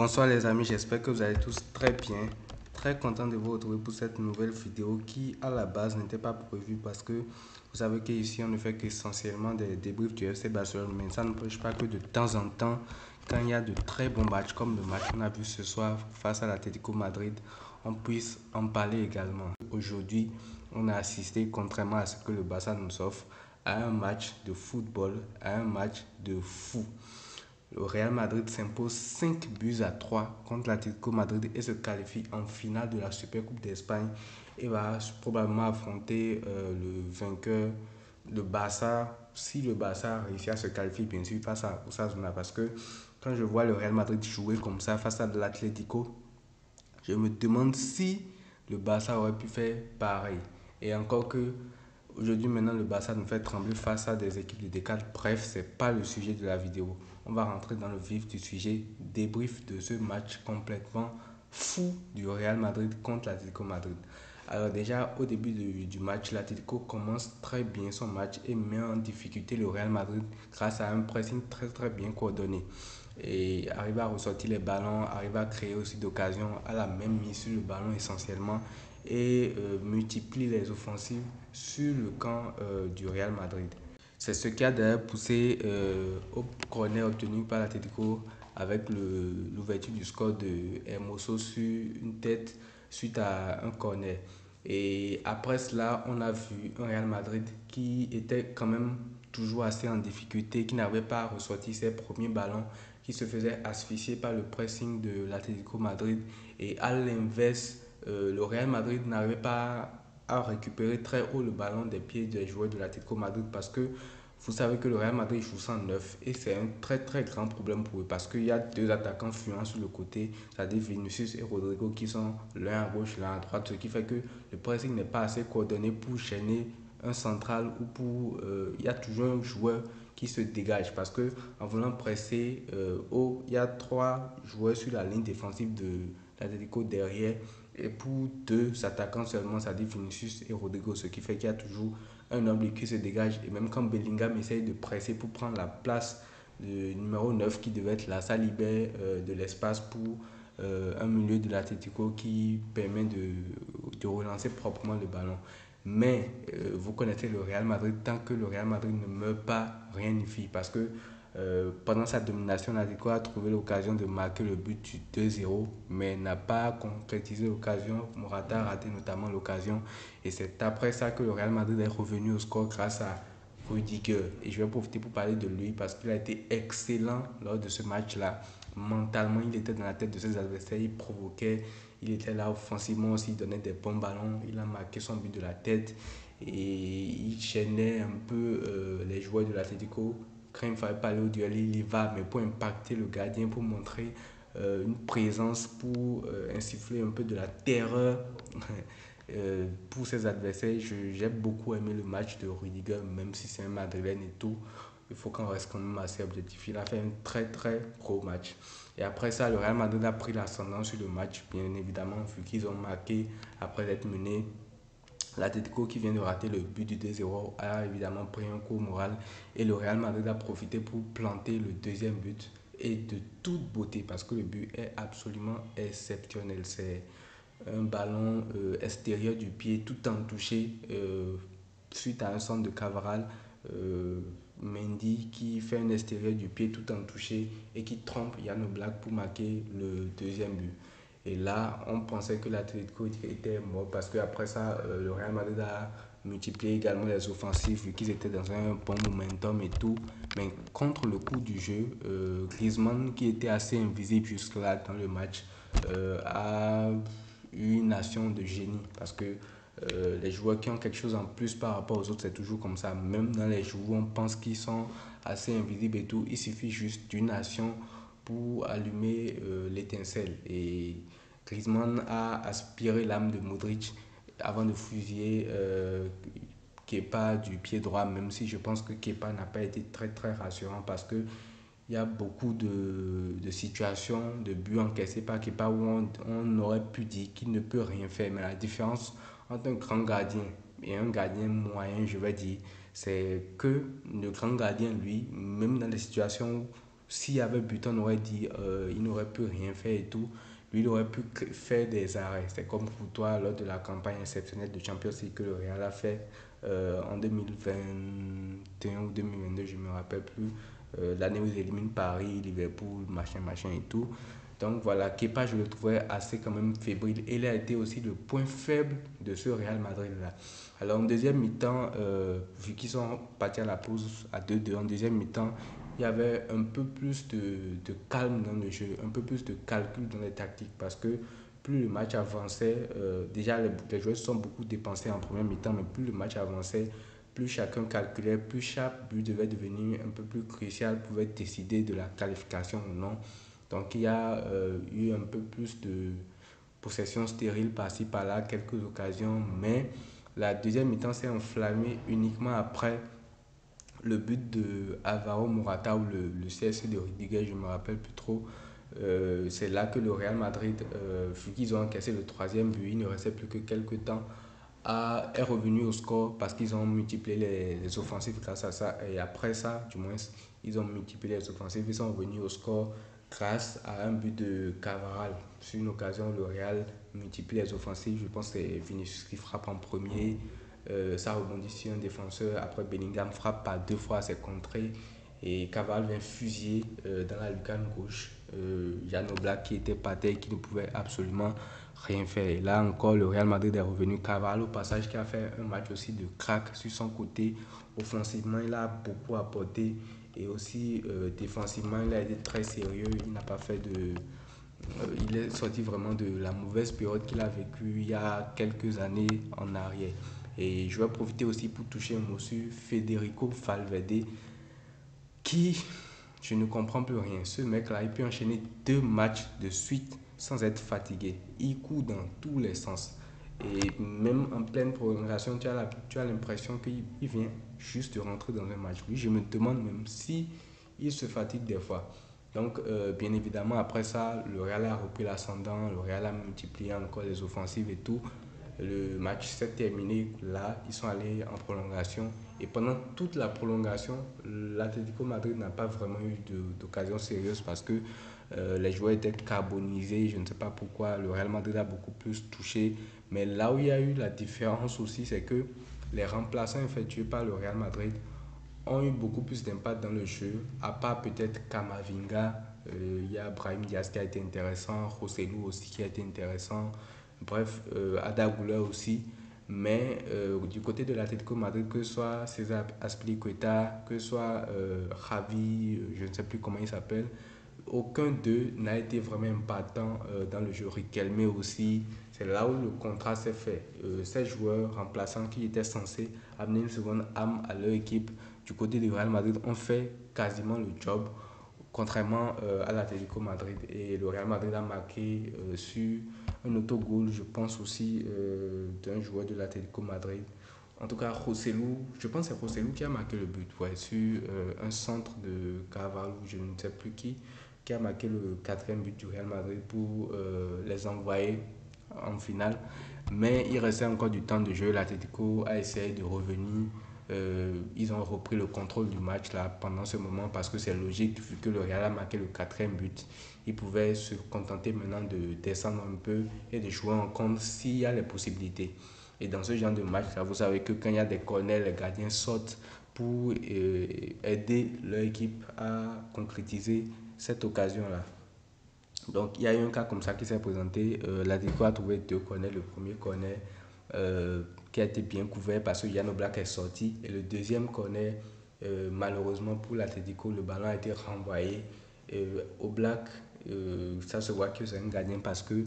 Bonsoir les amis, j'espère que vous allez tous très bien. Très content de vous retrouver pour cette nouvelle vidéo qui à la base n'était pas prévue parce que vous savez qu'ici on ne fait qu'essentiellement des débriefs du FC Barcelone. Mais ça n'empêche pas que de temps en temps, quand il y a de très bons matchs comme le match qu'on a vu ce soir face à l'Atlético Madrid, on puisse en parler également. Aujourd'hui, on a assisté, contrairement à ce que le Barça nous offre, à un match de football, à un match de fou. Le Real Madrid s'impose 5 buts à 3 contre l'Atlético Madrid et se qualifie en finale de la Supercoupe d'Espagne et va probablement affronter le vainqueur, le Barça, si le Barça réussit à se qualifier bien sûr face à Osasuna. Parce que quand je vois le Real Madrid jouer comme ça face à l'Atlético, je me demande si le Barça aurait pu faire pareil. Et encore que aujourd'hui, maintenant, le Barça nous fait trembler face à des équipes de décadre. Bref, ce n'est pas le sujet de la vidéo. On va rentrer dans le vif du sujet, débrief de ce match complètement fou du Real Madrid contre l'Atlético Madrid. Alors déjà, au début du match, l'Atlético commence très bien son match et met en difficulté le Real Madrid grâce à un pressing très bien coordonné. Et arrive à ressortir les ballons, arrive à créer aussi d'occasions à la même mise sur le ballon essentiellement et multiplie les offensives sur le camp du Real Madrid. C'est ce qui a d'ailleurs poussé au corner obtenu par l'Atlético avec l'ouverture du score de Hermoso sur une tête suite à un corner. Et après cela, on a vu un Real Madrid qui était quand même toujours assez en difficulté, qui n'avait pas ressorti ses premiers ballons, qui se faisait asphyxier par le pressing de l'Atlético Madrid. Et à l'inverse, le Real Madrid n'arrivait pas à récupérer très haut le ballon des pieds des joueurs de l'Atlético Madrid parce que vous savez que le Real Madrid joue sans neuf et c'est un très grand problème pour eux parce qu'il y a deux attaquants fluents sur le côté, c'est-à-dire Vinicius et Rodrigo qui sont l'un à gauche, l'un à droite, ce qui fait que le pressing n'est pas assez coordonné pour gêner un central ou pour... il y a toujours un joueur qui se dégage parce que en voulant presser haut, il y a trois joueurs sur la ligne défensive de l'Atlético derrière et pour deux attaquants seulement, c'est-à-dire Vinicius et Rodrigo, ce qui fait qu'il y a toujours un homme qui se dégage. Et même quand Bellingham essaye de presser pour prendre la place du numéro 9 qui devait être là, ça libère de l'espace pour un milieu de l'Atlético qui permet de relancer proprement le ballon. Mais vous connaissez le Real Madrid, tant que le Real Madrid ne meurt pas, rien n'y fait. Parce que pendant sa domination, l'Atlético a trouvé l'occasion de marquer le but du 2-0, mais n'a pas concrétisé l'occasion. Morata a raté notamment l'occasion. Et c'est après ça que le Real Madrid est revenu au score grâce à Rudiger. Et je vais profiter pour parler de lui parce qu'il a été excellent lors de ce match-là. Mentalement, il était dans la tête de ses adversaires, il provoquait, il était là offensivement aussi, il donnait des bons ballons, il a marqué son but de la tête et il gênait un peu les joueurs de l'Atlético. Quand il ne fallait pas aller au duel, il y va, mais pour impacter le gardien, pour montrer une présence, pour insuffler un peu de la terreur pour ses adversaires. J'ai beaucoup aimé le match de Rudiger, même si c'est un Madrilène et tout. Il faut qu'on reste quand même assez objectif. Il a fait un très gros match. Et après ça, le Real Madrid a pris l'ascendant sur le match, bien évidemment, vu qu'ils ont marqué après être mené. L'Atlético qui vient de rater le but du 2-0 a évidemment pris un coup moral et le Real Madrid a profité pour planter le deuxième but et de toute beauté parce que le but est absolument exceptionnel. C'est un ballon extérieur du pied tout en touché suite à un centre de Cavaral. Mendy qui fait un extérieur du pied tout en touché et qui trompe Jan Oblak pour marquer le deuxième but. Et là, on pensait que l'Atlético était mort parce qu'après ça, le Real Madrid a multiplié également les offensives vu qu'ils étaient dans un bon momentum et tout. Mais contre le coup du jeu, Griezmann, qui était assez invisible jusque-là dans le match, a eu une action de génie parce que les joueurs qui ont quelque chose en plus par rapport aux autres, c'est toujours comme ça. Même dans les joueurs, on pense qu'ils sont assez invisibles et tout. Il suffit juste d'une action pour allumer l'étincelle. Et Griezmann a aspiré l'âme de Modric avant de fusiller Kepa du pied droit, même si je pense que Kepa n'a pas été très rassurant parce que il y a beaucoup de situations, de buts encaissés par Kepa où on aurait pu dire qu'il ne peut rien faire. Mais la différence entre un grand gardien et un gardien moyen, je vais dire, c'est que le grand gardien, lui, même dans des situations où s'il y avait but, on aurait dit il n'aurait pu rien faire et tout. Lui, il aurait pu faire des arrêts. C'est comme pour toi lors de la campagne exceptionnelle de Champions League que le Real a fait en 2021 ou 2022, je ne me rappelle plus. L'année où ils éliminent Paris, Liverpool, machin, machin et tout. Donc voilà, Kepa, je le trouvais assez quand même fébrile. Et il a été aussi le point faible de ce Real Madrid-là. Alors en deuxième mi-temps, vu qu'ils sont partis à la pause à 2-2, en deuxième mi-temps, il y avait un peu plus de calme dans le jeu, un peu plus de calcul dans les tactiques parce que plus le match avançait, déjà les joueurs se sont beaucoup dépensés en première mi-temps, mais plus le match avançait, plus chacun calculait, plus chaque but devait devenir un peu plus crucial, pouvait décider de la qualification ou non. Donc il y a eu un peu plus de possession stérile par-ci par-là, quelques occasions, mais la deuxième mi-temps s'est enflammée uniquement après le but de Alvaro Morata ou le CSC de Rudiger, je ne me rappelle plus trop. C'est là que le Real Madrid, vu qu'ils ont encaissé le troisième but, il ne restait plus que quelques temps, est revenu au score parce qu'ils ont multiplié les offensives grâce à ça. Et après ça, du moins, ils ont multiplié les offensives, ils sont revenus au score grâce à un but de Cavaral. Sur une occasion, le Real multiplie les offensives. Je pense que c'est Vinicius qui frappe en premier. Ça rebondit sur un défenseur. Après, Bellingham frappe par deux fois à ses contrées. Et Cavaral vient fusiller dans la lucarne gauche. Jan Oblak qui était par terre et qui ne pouvait absolument rien faire. Et là encore, le Real Madrid est revenu. Cavaral, au passage, qui a fait un match aussi de crack sur son côté. Offensivement, il a beaucoup apporté. Et aussi, défensivement, il a été très sérieux. Il n'a pas fait de. Il est sorti vraiment de la mauvaise période qu'il a vécue il y a quelques années en arrière. Et je vais profiter aussi pour toucher un mot sur Federico Valverde, qui, je ne comprends plus rien. Ce mec-là, il peut enchaîner 2 matchs de suite sans être fatigué. Il court dans tous les sens. Et même en pleine prolongation, tu as l'impression qu'il vient juste de rentrer dans un match. Oui, je me demande même si il se fatigue des fois. Donc, bien évidemment, après ça, le Real a repris l'ascendant, le Real a multiplié encore les offensives et tout. Le match s'est terminé là, ils sont allés en prolongation. Et pendant toute la prolongation, l'Atlético Madrid n'a pas vraiment eu d'occasion sérieuse parce que les joueurs étaient carbonisés. Je ne sais pas pourquoi. Le Real Madrid a beaucoup plus touché. Mais là où il y a eu la différence aussi, c'est que les remplaçants effectués par le Real Madrid ont eu beaucoup plus d'impact dans le jeu, à part peut-être Kamavinga, il y a Brahim Diaz qui a été intéressant, Rossellou aussi qui a été intéressant, bref, Ada Güler aussi. Mais du côté de l'Atlético Madrid, que ce soit César Azpilicueta, que ce soit Javi, je ne sais plus comment il s'appelle, aucun d'eux n'a été vraiment impactant dans le jeu. Riquelme aussi, c'est là où le contrat s'est fait. Ces joueurs remplaçants qui étaient censés amener une seconde âme à leur équipe du côté du Real Madrid ont fait quasiment le job, contrairement à l'Atlético Madrid. Et le Real Madrid a marqué sur un autogol, je pense aussi, d'un joueur de l'Atlético Madrid. En tout cas, Rossellou, je pense que c'est Rossellou qui a marqué le but, ouais, sur un centre de Carvalho, je ne sais plus qui a marqué le quatrième but du Real Madrid pour les envoyer en finale. Mais il restait encore du temps de jeu. L'Atlético a essayé de revenir. Ils ont repris le contrôle du match là pendant ce moment parce que c'est logique vu que le Real a marqué le quatrième but. Ils pouvaient se contenter maintenant de descendre un peu et de jouer en contre s'il y a les possibilités. Et dans ce genre de match là, vous savez que quand il y a des corners, les gardiens sautent pour aider leur équipe à concrétiser cette occasion-là. Donc, il y a eu un cas comme ça qui s'est présenté. L'Atlético a trouvé deux corners. Le premier corner qui a été bien couvert parce que Jan Oblak est sorti. Et le deuxième corner, malheureusement pour l'Atlético, le ballon a été renvoyé. Oblak, ça se voit que c'est un gardien parce que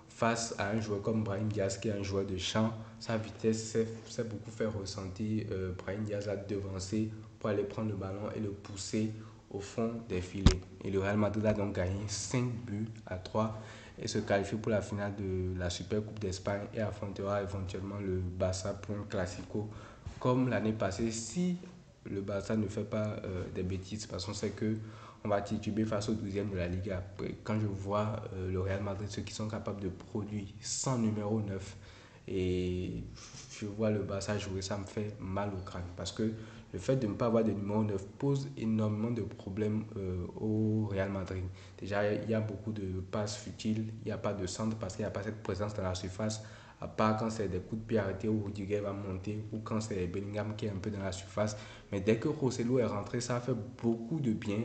face à un joueur comme Brahim Diaz qui est un joueur de champ, sa vitesse s'est beaucoup fait ressentir. Brahim Diaz a devancé pour aller prendre le ballon et le pousser au fond des filets. Et le Real Madrid a donc gagné 5 buts à 3 et se qualifie pour la finale de la Super Coupe d'Espagne et affrontera éventuellement le Barça pour un Classico comme l'année passée si le Barça ne fait pas des bêtises parce qu'on sait que on va tituber face au 12e de la Liga. Quand je vois le Real Madrid, ceux qui sont capables de produire sans numéro 9 et je vois le Barça jouer, ça me fait mal au crâne parce que le fait de ne pas avoir de numéro 9 pose énormément de problèmes au Real Madrid. Déjà, il y a beaucoup de passes futiles, il n'y a pas de centre parce qu'il n'y a pas cette présence dans la surface, à part quand c'est des coups de pied arrêtés où Rudiger va monter ou quand c'est Bellingham qui est un peu dans la surface. Mais dès que Joselu est rentré, ça a fait beaucoup de bien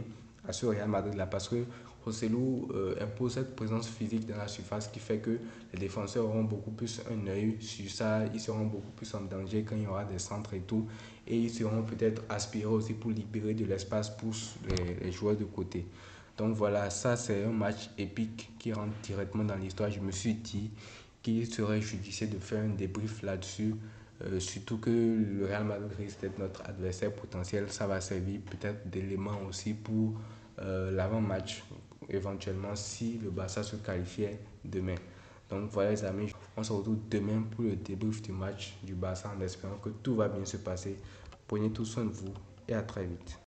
à ce Real Madrid là parce que Joselu impose cette présence physique dans la surface qui fait que les défenseurs auront beaucoup plus un œil sur ça, ils seront beaucoup plus en danger quand il y aura des centres et tout, et ils seront peut-être aspirés aussi pour libérer de l'espace pour les joueurs de côté. Donc voilà, ça c'est un match épique qui rentre directement dans l'histoire. Je me suis dit qu'il serait judicieux de faire un débrief là-dessus, surtout que le Real Madrid risque d'être notre adversaire potentiel. Ça va servir peut-être d'élément aussi pour l'avant-match, éventuellement si le Barça se qualifiait demain. Donc voilà les amis, on se retrouve demain pour le débrief du match du Barça en espérant que tout va bien se passer. Prenez tout soin de vous et à très vite.